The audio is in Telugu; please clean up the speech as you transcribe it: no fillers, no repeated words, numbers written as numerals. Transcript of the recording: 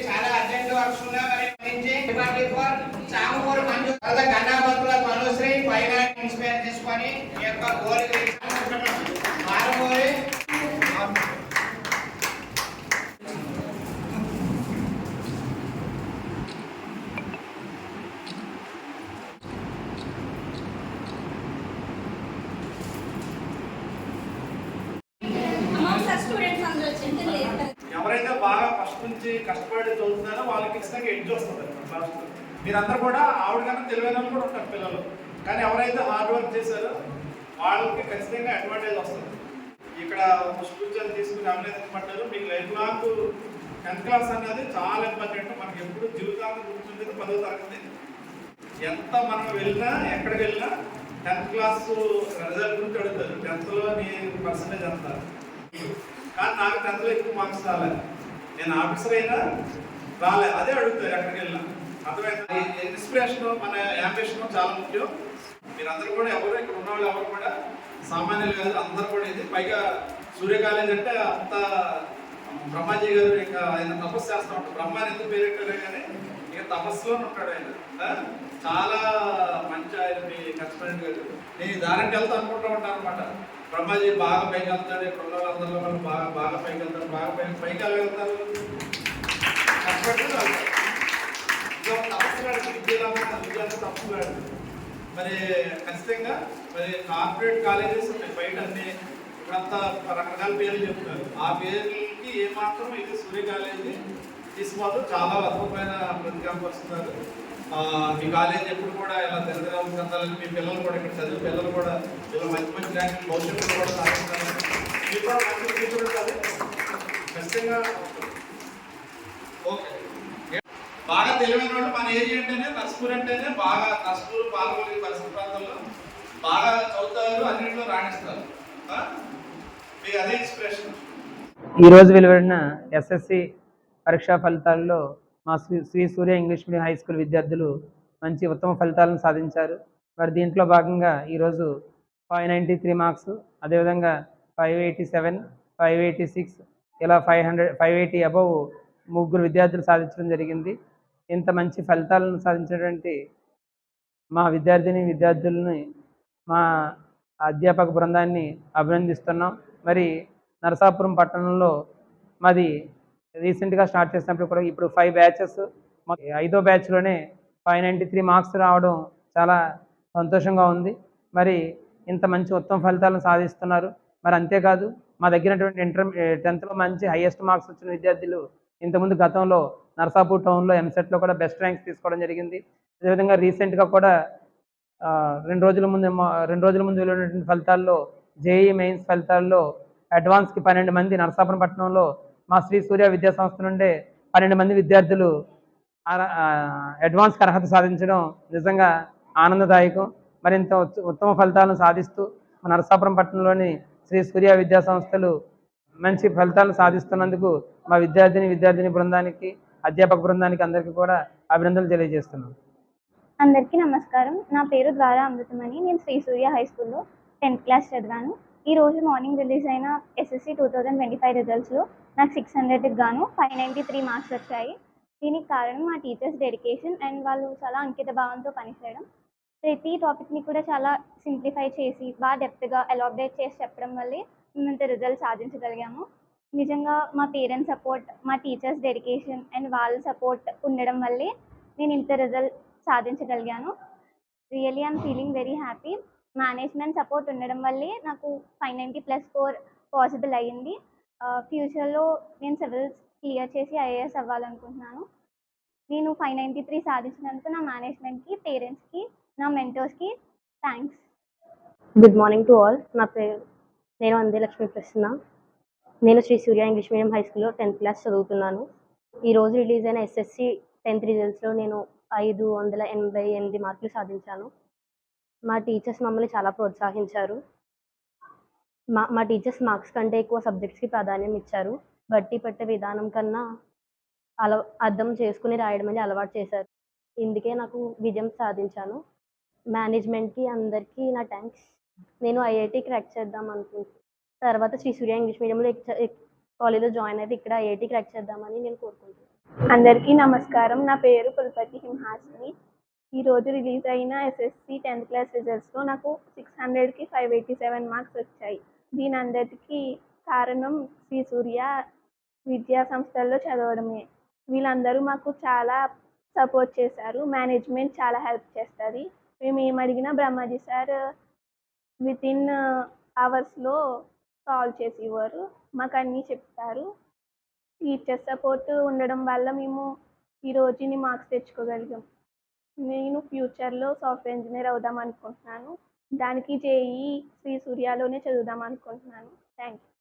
చాలా అర్జెంట్ వర్క్స్ ఉన్నాయి. సాంగూరు మంజు కన్నాపత్రుల మనుశ్రీ పైన ఇన్స్పైర్ చేసుకొని ఈ యొక్క గోల్ మారుమూరి ఎవరైతే బాగా ఫస్ట్ నుంచి కష్టపడి చదువుతున్నారో వాళ్ళకి ఖచ్చితంగా ఎడ్జ్ వస్తుంది క్లాస్. మీరందరూ కూడా ఆవిడ కన్నా తెలివైన వాళ్ళు కూడా ఉంటారు పిల్లలు, కానీ ఎవరైతే హార్డ్ వర్క్ చేశారో వాళ్ళకి ఖచ్చితంగా అడ్వాంటేజ్ వస్తుంది. ఇక్కడ స్కూల్ తీసుకుని అభినందించబడ్డారు. మీకు లైఫ్ లాంగ్ 10th క్లాస్ అనేది చాలా ఇంపార్టెంట్. మనకి ఎప్పుడు జీవితాంతం గుర్తుండేది 10వ తరగతి. ఎంత మనం వెళ్ళినా ఎక్కడికి వెళ్ళినా 10th క్లాస్ రిజల్ట్ గురించి అడుగుతారు. 10thలో నీ పర్సంటేజ్ ఎంత, కానీ నాకు 10thలో ఎక్కువ మార్క్స్ రాలేదు, నేను ఆఫీసర్ అయినా రాలేదు, అదే అడుగుతారు ఎక్కడికి వెళ్ళినా. అర్థమైంది. ఇన్స్పిరేషన్ మన యాంబిషన్ చాలా ముఖ్యం. మీరందరూ కూడా ఎవరు ఇక్కడ ఉన్న వాళ్ళు ఎవరు కూడా సామాన్యులు కాదు, అందరూ కూడా ఇది. పైగా సూర్య కాలేజ్ అంటే అంత బ్రహ్మాజీ గారు ఇక ఆయన తపస్సు చేస్తూ ఉంటారు. బ్రహ్మాని ఎందుకు పేరెట్టారు కానీ ఇక తపస్సులోనే ఉంటాడు ఆయన. చాలా మంచి ఆయన మీ కష్టపడి గారు. నేను దానికి వెళ్తా అనుకుంటూ ఉంటాను అనమాట. బ్రహ్మాజీ బాగా పైకి వెళ్తాడు, ఇక్కడ ఉన్న వాళ్ళందరిలో వాళ్ళు బాగా బాగా పైకి వెళ్తారు, బాగా పైకి వెళ్ళగలుగుతారు, కష్టపడి వెళ్తారు. తపస్సుగాడు విద్యార్థి తపస్సుగాడు. మరి ఖచ్చితంగా మరి కార్పొరేట్ కాలేజెస్ ఉన్నాయి బయట అన్ని, ఇప్పుడంతా రకరకాల పేర్లు చెప్తున్నారు. ఆ పేర్లకి ఏమాత్రం ఇది సూర్య కాలేజీ తీసుకోదు. చాలా అద్భుతమైన ప్రతికాంపరుస్తున్నారు. మీ కాలేజీ ఎప్పుడు కూడా ఇలా తెలంగాణ చెందాలని, మీ పిల్లలు కూడా ఇక్కడ చదివే పిల్లలు కూడా ఇలా మంచి మంచి ర్యాంకులు భవిష్యత్తులో కూడా సాధించాలని, మీకు కూడా మంచి ఫ్యూచర్ ఉంటుంది ఖచ్చితంగా. ఓకే, బాగా తెలివైన వాళ్ళు మన ఏజ్ అంటేనే నర్స్పూర్ అంటేనే బాగా నర్స్పూర్ పాల్గొనే పరిసర ప్రాంతాల్లో బాగా చదువుతారు, అన్నింటిలో రాణిస్తారు. మీకు అదే ఇన్స్పిరేషన్. ఈరోజు వెలువడిన ఎస్ఎస్సి పరీక్షా ఫలితాల్లో మా Shri Surya English medium high school విద్యార్థులు మంచి ఉత్తమ ఫలితాలను సాధించారు. మరి దీంట్లో భాగంగా ఈరోజు 593 మార్క్స్, అదేవిధంగా 587, 586 ఇలా 580 అబవ్ ముగ్గురు విద్యార్థులు సాధించడం జరిగింది. ఇంత మంచి ఫలితాలను సాధించినటువంటి మా విద్యార్థులని మా అధ్యాపక బృందాన్ని అభినందిస్తున్నాం. మరి నరసాపురం పట్టణంలో మాది రీసెంట్గా స్టార్ట్ చేసినప్పుడు కూడా ఇప్పుడు 5 బ్యాచెస్, 5వ బ్యాచ్లోనే 593 మార్క్స్ రావడం చాలా సంతోషంగా ఉంది. మరి ఇంత మంచి ఉత్తమ ఫలితాలను సాధిస్తున్నారు. మరి అంతేకాదు మా దగ్గరటువంటి 10th మంచి హైయెస్ట్ మార్క్స్ వచ్చిన విద్యార్థులు ఇంతకుముందు గతంలో నరసాపూర్ టౌన్లో ఎంసెట్లో కూడా బెస్ట్ ర్యాంక్స్ తీసుకోవడం జరిగింది. అదేవిధంగా రీసెంట్గా కూడా 2 రోజుల ముందు వెళ్ళినటువంటి ఫలితాల్లో జేఈ మెయిన్స్ ఫలితాల్లో అడ్వాన్స్కి 12 మంది నరసాపురం పట్టణంలో మా శ్రీ సూర్య విద్యా సంస్థ నుండే 12 మంది విద్యార్థులు అడ్వాన్స్కి అర్హత సాధించడం నిజంగా ఆనందదాయకం. మరింత ఉత్తమ ఫలితాలను సాధిస్తూ నరసాపురం పట్టణంలోని శ్రీ సూర్య విద్యా సంస్థలు మంచి ఫలితాలను సాధిస్తున్నందుకు మా విద్యార్థిని బృందానికి, అధ్యాపక బృందానికి అందరికీ కూడా అభినందనలు తెలియజేస్తున్నాను. అందరికీ నమస్కారం. నా పేరు ద్వారా అమృతమణి. నేను శ్రీ సూర్య హై స్కూల్లో 10th క్లాస్ చదివాను. ఈరోజు మార్నింగ్ రిలీజ్ అయిన ఎస్ఎస్సి 2025 రిజల్ట్స్లో నాకు 600కి గాను 593 మార్క్స్ వచ్చాయి. దీనికి కారణం మా టీచర్స్ డెడికేషన్ అండ్ వాళ్ళు చాలా అంకిత భావంతో పనిచేయడం. ప్రతి టాపిక్ని కూడా చాలా సింప్లిఫై చేసి బాగా డెప్త్గా ఎలాబరేట్ చేసి చెప్పడం వల్లే మేము ఇంత రిజల్ట్ సాధించగలిగాము. నిజంగా మా పేరెంట్స్ సపోర్ట్, మా టీచర్స్ డెడికేషన్ అండ్ వాళ్ళ సపోర్ట్ ఉండడం వల్లే నేను ఇంత రిజల్ట్ సాధించగలిగాను. Really I'm feeling very happy. Management support ఉండడం వల్లే నాకు 590+ స్కోర్ పాసిబుల్ అయ్యింది. ఫ్యూచర్లో నేను సివిల్స్ క్లియర్ చేసి ఐఏఎస్ అవ్వాలనుకుంటున్నాను. నేను 593 సాధించినందుకు నా మేనేజ్మెంట్కి, పేరెంట్స్కి, నా మెంటర్స్కి thanks. Good morning to all. నేను అందే లక్ష్మీ ప్రసన్న. నేను Sri Surya English medium high స్కూల్లో 10th క్లాస్ చదువుతున్నాను. ఈరోజు రిలీజ్ అయిన ఎస్ఎస్సి 10th రిజల్ట్స్లో నేను 588 మార్కులు సాధించాను. మా టీచర్స్ మమ్మల్ని చాలా ప్రోత్సహించారు. మా టీచర్స్ మార్క్స్ కంటే ఎక్కువ సబ్జెక్ట్స్కి ప్రాధాన్యం ఇచ్చారు. బట్టి పట్టే విధానం కన్నా అర్థం చేసుకుని రాయడం అనేది అలవాటు చేశారు. ఇందుకే నాకు విజయం సాధించాను. మేనేజ్మెంట్కి అందరికీ నా థ్యాంక్స్. నేను ఐఐటి క్రాక్ చేద్దాం అనుకుంటున్నాను. తర్వాత శ్రీ సూర్య ఇంగ్లీష్ మీడియంలో కాలేజ్లో జాయిన్ అయితే ఇక్కడ ఐఐటి క్రాక్ చేద్దామని నేను కోరుకుంటున్నాను. అందరికీ నమస్కారం. నా పేరు పుల్పతి హింహాసిని. ఈరోజు రిలీజ్ అయిన ఎస్ఎస్సి 10th క్లాస్ రిజల్ట్స్లో నాకు 600కి 587 మార్క్స్ వచ్చాయి. దీని అందరికీ కారణం శ్రీ సూర్య విద్యా సంస్థల్లో చదవడమే. వీళ్ళందరూ మాకు చాలా సపోర్ట్ చేశారు. మేనేజ్మెంట్ చాలా హెల్ప్ చేస్తుంది. మేము ఏమడిగినా బ్రహ్మాజీ సార్ వితిన్ అవర్స్లో సాల్వ్ చేసి ఇవ్వరు. మాకు అన్నీ చెప్తారు. టీచర్ సపోర్ట్ ఉండడం వల్ల మేము ఈరోజు ఇన్ని మార్క్స్ తెచ్చుకోగలిగాం. నేను ఫ్యూచర్లో సాఫ్ట్వేర్ ఇంజనీర్ అవుదాం అనుకుంటున్నాను. దానికి జేఈఈ శ్రీ సూర్యలోనే చదువుదాం అనుకుంటున్నాను. Thank you.